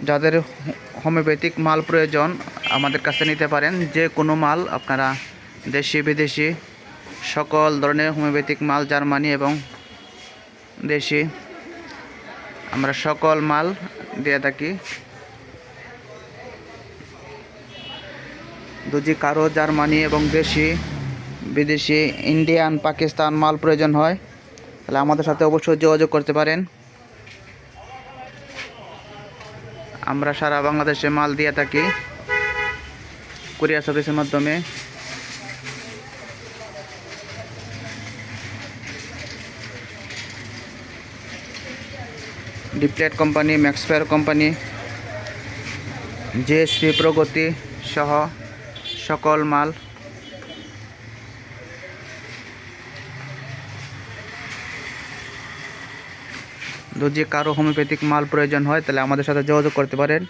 যাদের হোমিওপ্যাথিক মাল প্রয়োজন আমাদের কাছে নিতে পারেন। যে কোনো মাল আপনারা দেশি বিদেশি সকল ধরনের হোমিওপ্যাথিক মাল, জার্মানি এবং দেশি, আমরা সকল মাল দিয়ে থাকি। যদি কারো জার্মানি এবং দেশি বিদেশি ইন্ডিয়ান পাকিস্তান মাল প্রয়োজন হয় তাহলে আমাদের সাথে অবশ্যই যোগাযোগ করতে পারেন। আমরা সারা বাংলাদেশে মাল দিয়ে থাকি কুরিয়ার সার্ভিসের মাধ্যমে। ডিপ্লেট কোম্পানি, ম্যাক্সফেয়ার কোম্পানি, জেএসপি, প্রগতি সহ সকল মাল। যদি কারো হোমিওপ্যাথিক মাল প্রয়োজন হয় তাহলে আমাদের সাথে যোগাযোগ করতে পারেন।